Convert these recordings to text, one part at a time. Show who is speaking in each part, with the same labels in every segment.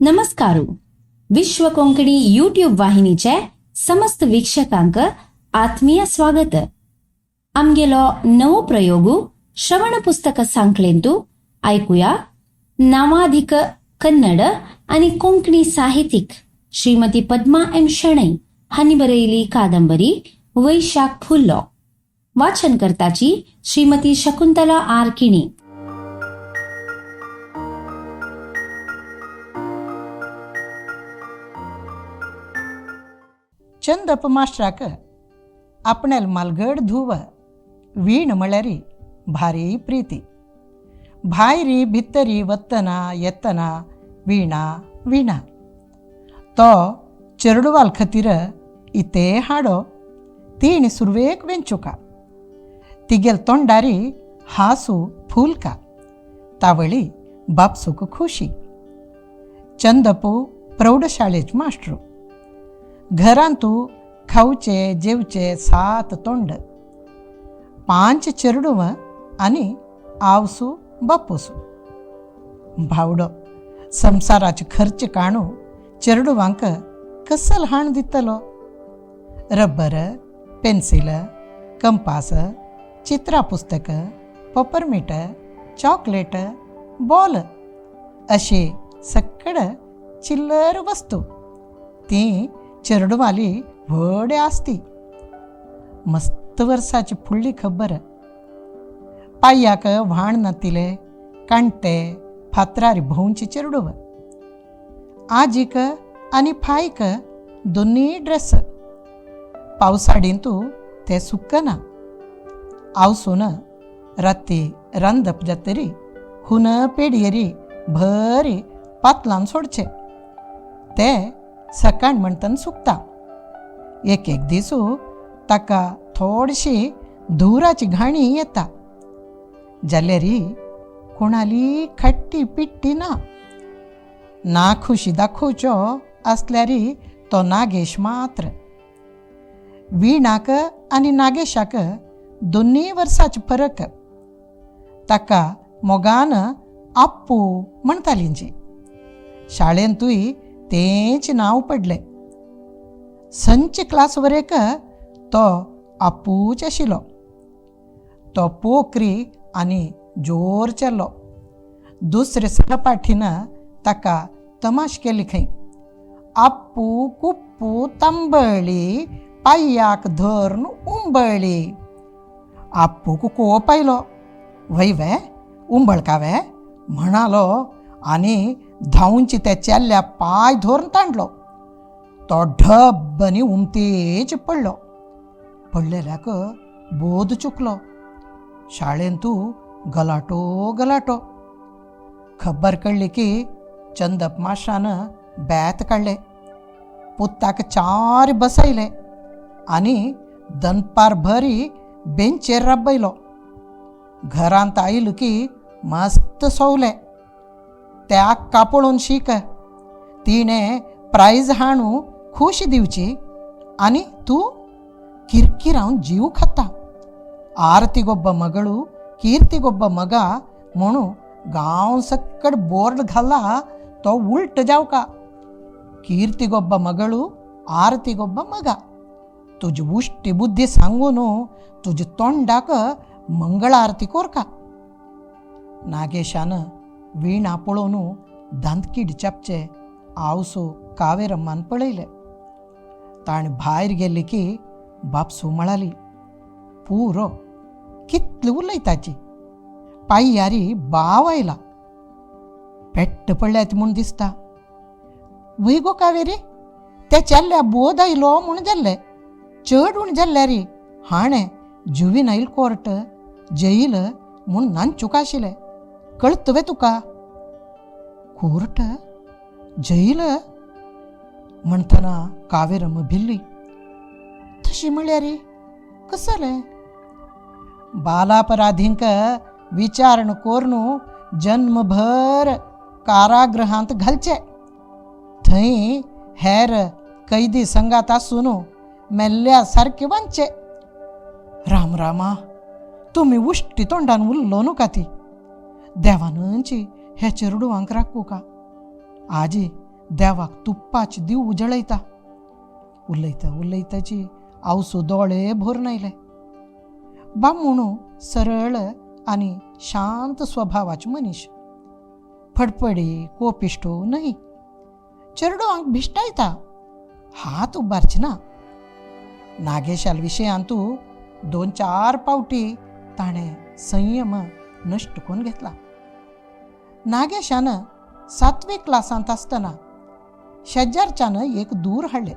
Speaker 1: नमस्कारू. विश्व कोंकणी यूट्यूब वाहिनीचे समस्त वीक्षकांक आत्मीय स्वागत. आमगेलो नवो प्रयोगू श्रवण पुस्तक सांकळेंतू ऐकूया नामाधिक कन्नड आणि कोंकणी साहित्यिक श्रीमती पद्मा एम शणै हांनी बरयली कादंबरी वैशाख फुल्लो. वाचन करताची श्रीमती शकुंतला आर किणी.
Speaker 2: चंदप मास्टराक आपणेल मालगड धुव वीण म्हळ्यारी भारी प्रीती. भायरी भितरी वत्तना येतना वीणा वीणा तो चेरडुवाल खतीर इते हाडो तीण सुरवेक वेंचुका. तिगेल तोंडारी हासू फुलका तावळी बापसूक खुशी. चंदपू प्रौढशाळेच मास्टरू. घरांतू खाऊचे जेवचे 7 तोंड, 5 चेरडुव आनी आवसू बापूसू. भावडो संसाराचे खर्च काणू चेरडुवांक कसल हाण दितलो. रब्बर, पेन्सिल, कंपास, चित्रा पुस्तक, पपरमीट, चॉकलेट, बॉल अशी सकड चिल्लर वस्तू ती चेरडुवाली व्हडे आसती. मस्त वर्साची फुडली खबर. पाययाक व्हाण नातिले काणटे फातरारी भोंवची चेरडुव. आजीक आनी फायक दोन्ही ड्रेस. पावसाडींतू ते सुक्कना. आवसून राती रांदप जातरी हुन पेडयेरी भरी पातलान सोडचे. ते सकाळ म्हणटन सुकता. एक दिसू ताका थोडीशी धुराची घाणी येता. जाल्यारी कोणाली खट्टी पिट्टी ना खुशी दाखोवच्यो आसल्यारी तो नागेश मात्र. वीणाक आनी नागेशाक दोन्ही वर्साचे फरक. ताका मोगान आप्पू म्हणटालींची. शाळेंतूय तेंच नांव पडलें. संच क्लास वरेक तो आपूच आशिल्लो. तो पोकरी आनी जोर चल्लो. दुसरे सहपाठीन ताका तमाश केली खंय. आप्पू कुप्पू तांबळी पाययाक धरून उंबळी. आप्पूक कोप आयलो. वय उंबळकावे म्हणालो आनी धांवूंची त्या चेल्ल्या पाय धरून ताणलो. तो ढब्बनी उमतेच पडलो. पडलेल्याक बोध चुकलो. शाळेंतू गलाटो. खबर कळली की चंदप मास्टरान बेत काडले. पुत्ताक 4 बसयले आनी दनपार भरी बेंचेर राबयलो. घरांत आयलो की मस्त सवले. त्या कापळून शीक. तिणें प्रायज हाणू खुश दिवची आनी तूं किरकिरावन जीव खाता. आरतीगोब्ब मगळू कीर्तिगोब्ब मगा म्हणू गांव सक्कड बोर्ड घाला तो उल्ट जावका. कीर्तिगोब्ब मगळू आरतीगोब्ब मगा. तुजी उश्टी बुद्धी सांगून तुजे तोंडाक मंगळ आरती कोरका. नागेशान वीणा पळोवन दांतकीड चापचे आवसो कावेरम्मान पळयले. ताणें भायर गेली की बापसू म्हळाली, पुरो कितली उलयताची. पाययारी बाव आयला. पेट्ट पडल्यात म्हूण दिसता. वय गो कावेरी, ते चेल्ल्या बोध आयलो म्हूण जाल्ले. चड म्हूण जाल्ल्या रे. हाणें जुविनाईल कोर्ट जैल म्हूण नांचूक आशिल्लें. कळत वे तुका? कोर्ट जैल म्हणटना कावेरम भिल्ली. तशी म्हळ्यार कसलें? बालापराधींक विचारण करून जन्मभर कारागृहांत घालचे. थंय हेर कैदी संगात आसून मेल्ल्या सारके वांचे. राम रामा, तुमी उश्टी तोंडान उरलो न्हू का ती. देवानंची हे चेरडुवांक राखू का. आजी देवाक तुप्पाचे दिव उजळयता. उलयता उलयताची आवसू दोळे भरून आयले. बामणू सरळ आनी शांत स्वभावाचे मनीस. फडफडी कोपिश्टो न्हय. चेडवांक भिश्टायता, हात उबारचे ना. नागेशाल विशयांतू 2-4 पावटी ताणें संयम नश्ट करून घेतला. नागेशान 7वी क्लासांत आसतना शेजारच्यान एक दूर हाडले.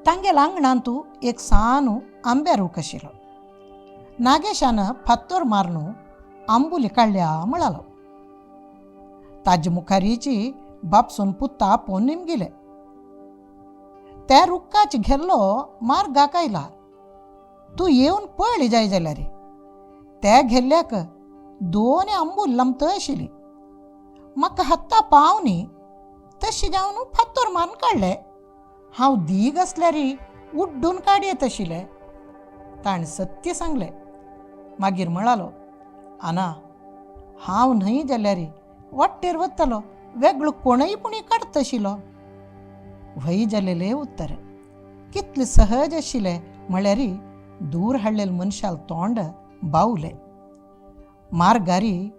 Speaker 2: तांगे लांगणांतू एक सानू आंब्यारूख आशिल्लो. नागेशान फात्तोर मारून आंबुली काडल्या म्हळालो. ताजे मुखारीची बापसून पुत्ता पोवन निमगिले. त्या रुखाच घेल्लो मार्गाक आयला. तूं येवन पळय जाय जाल्यार. त्या घेल्ल्याक 2 आंबूल लमत आशिल्ली. म्हाका हत्ता पावनी तशी जावन फात्तोर मारून काडले. हांव दीग आसल्यार उड्डून काडयत आशिल्लें. ताणें सत्य सांगलें. मागीर म्हळालो, आना हांव न्हय जाल्यार वाटेर वतलो, वेगळो कोणय पुणी काडत आशिल्लो. व्हय जालेलें उत्तर. कितलें सहज आशिल्लें म्हळ्यार दूर हाडलेले मनशाल तोंड बावलें. मारगारी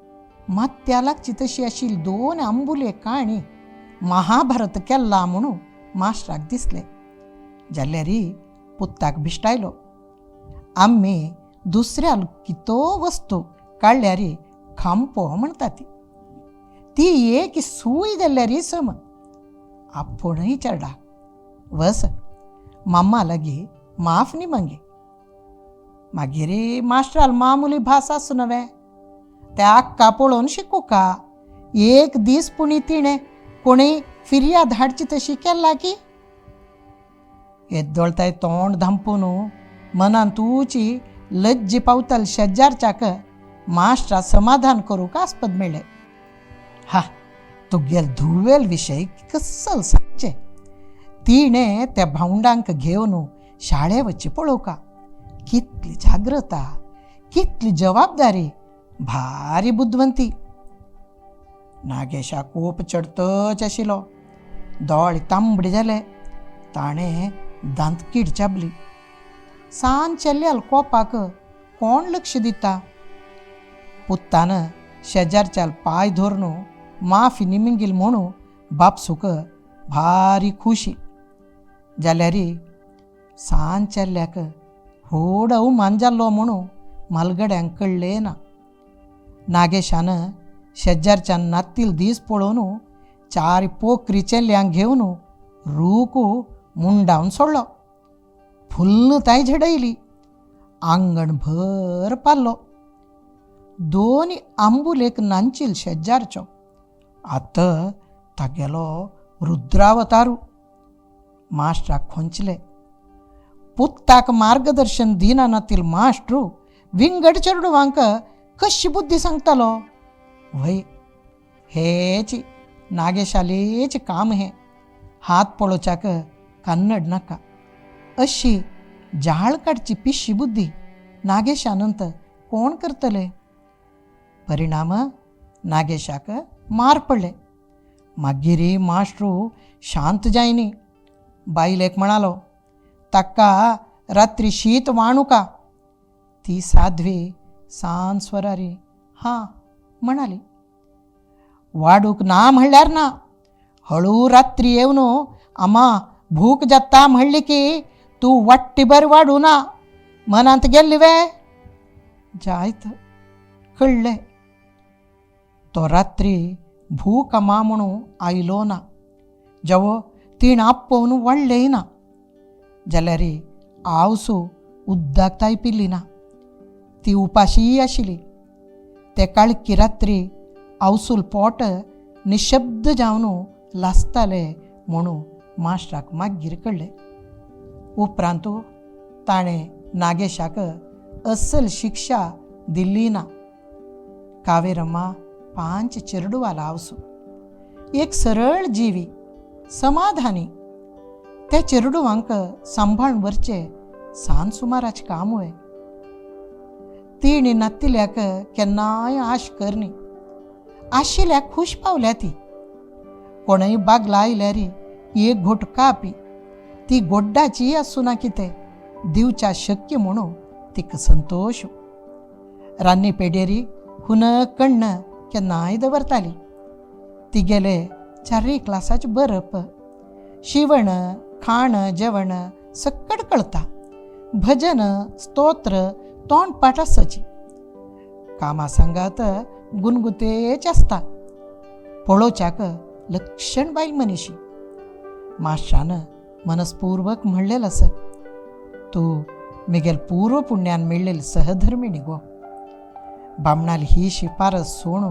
Speaker 2: मात्या लागची तशी आशिल्ली 2 आंबुले काणी महाभारत केल्ला म्हणून मास्टराक दिसलें. जाल्यार पुत्ताक भिश्टायलो. आम्ही दुसऱ्या कितो वस्तू काडल्यार खांपो म्हणटा ती एक सूय जाल्यार सम. आपुणय चेडा वस, मम्मा लागी माफ न्ही मागे. मागीर मास्टराल मामुली भास आसूं नवे. त्या आक्का पळोवन शिकू का? एक दीस पुणी तिणें कोणीय फिर्याद हाडची तशी केला की? एद्दोळताय तोंड धांपून मनान तुची लज्जी पावताल शेजारच्याक मास्टरा समाधान करूंक आस्पद मेळ्ळें. हा तुगेल धुवेल विशय कसल सांगचे. तिणें त्या भावंडांक घेवन शाळे वच्ची पळोवका. कितली जाग्रता, कितली जबाबदारी, भारी बुद्धवंती. नागेशा कोप चडतच आशिल्लो. दोळे तांबडे जाले. ताणें दांतकीड चाबली. सांज चेल्ल्याल कोपाक कोण लक्ष दिता? पुत्तान शेजारच्याल पाय धरून माफी निमिंगील म्हणून बापसूक भारी खुशी. जाल्यार सांज चेल्ल्याक होडव मांजाल्लो म्हणून मालगड्यांक कळ्ळें ना. नागेशान शेजारच्यान नातील दीस पळोवन 4 पोकरी चेल्ल्यांक घेवन रूख मुंडावन सोडलो. फुल्ल ताय झडयली. आंगण भर पाल्लो. 2 आंबुलेक नांचील शेजारच्यो. आत तागेलो रुद्रावतारू. मास्टराक खोंचले. पुत्ताक मार्गदर्शन दिना नातील मास्टरू विंगड चेडवांक कशी बुद्धी सांगतालो? व्हय, हेच नागेशालेच काम हें. हात पळोवच्याक कन्नड नाका. अशी जाळ काडची पिशी बुद्धी नागेशानंत कोण करतले? परिणाम नागेशाक मार पडले. मागीर मास्टरू शांत जायनी. बायलेक म्हणालो, ताका रात्री शीत वाणू का? ती साध्वी सांज स्वरारी हां म्हणाली. वाडूक ना म्हणल्यार ना. हळू रात्री येवन आम्हा भूक जाता म्हणली की तूं वाट्टीभर वाडू ना. मनांत गेल्ली वे? जायत कळ्ळें. तो रात्री भूक मा म्हणून आयलो ना. जेवो तीण आपोवन वाडलेय ना. जाल्यार आवसू उद्दाक ताय पिल्ली ना. ती उपाशी आशिल्ली. ते काळकी रात्री आवसूल पोट निशब्द जावन लासताले म्हणून मास्टराक मागीर कळ्ळें. उपरांत ताणें नागेशाक असल शिक्षा दिल्ली ना. कावेरम्मा 5 चेडवाला आवसू. एक सरळ जिवी, समाधानी. त्या चेडवांक सांभाळून वरचे सांज सुमाराचें काम वय. तिणी नातिल्याक केन्नाय आश करनी. आशिल्ल्याक खूश पावल्या ती. कोणय बाग लायल्यारी एक घोट कापी ती गोड्डाची आसूना कितें दिवच्या शक्य म्हणू तिक संतोष रान्नी पेडेरी हुन कण्ण केन्नाय दवरताली ती गेले 4 क्लासाचे बरप शिवण खाण जेवण सक्कड कळता भजन स्तोत्र तोंड पाठ आसची कामा सांगात गुणगुतेच आसता पळोवच्याक लक्षण बायल मनीशी माश्यान मनस्पूर्वक म्हणलेलं आस तूं मिगेल पूर्व पुण्यान मेळ्ळेली सहधर्मिणी गो बामणाली ही शिफारस सोणू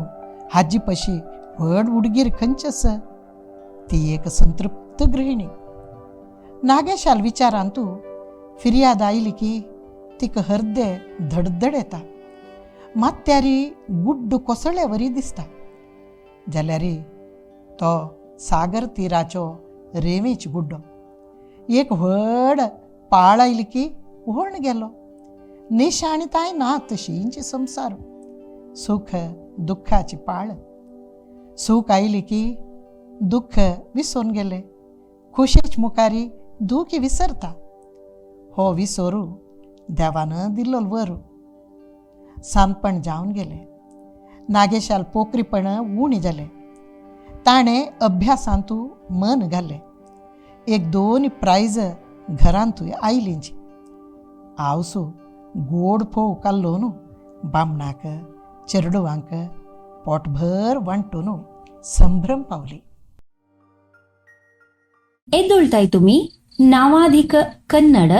Speaker 2: हाजी पशी व्हड उडगीर खंयची आस ती एक संतृप्त गृहिणी नागेशाल विचारान तूं फिर्याद आयली की तिका हृदय धडधड येता मात त्यारी गुड्ड कोसळ्यावरी दिसता जाल्यार तो सागर तीराचो रेंवेच गुड्डो एक व्हड पाळ आयली की व्हड गेलो निशाणताय ना तशींची संवसार सुख दुःखाची पाळ सूख आयली की दुःख विसरून गेले खुशीच मुखारी दुःख विसरता हो विसरू देवानं दिल्लो वरू सांतपण जावन गेले नागेशाल पोखरीपण उणी जाले ताणें अभ्यासांतू मन घालें 1-2 प्रायज घरांतूय आयलींची आवसू गोड फोव काल्लो न्हू बामणाक चेडवांक पोटभर वांटून संभ्रम पावली.
Speaker 1: एदोळताय तुम्ही नावाधिक कन्नड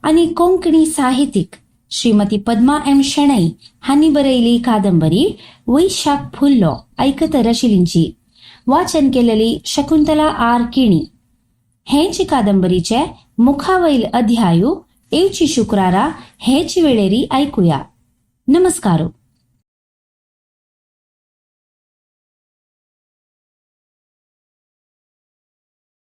Speaker 1: आणि कोंकणी साहित्यिक श्रीमती पद्मा एम शेणै हांणी बरयली कादंबरी वैशाख फुल्लो आयकत रशिलींची वाचन केलेली शकुंतला आर किणी हेची कादंबरीचे मुखावैल अध्यायू येवची शुक्रारा हेच वेळेरी ऐकूया. नमस्कार.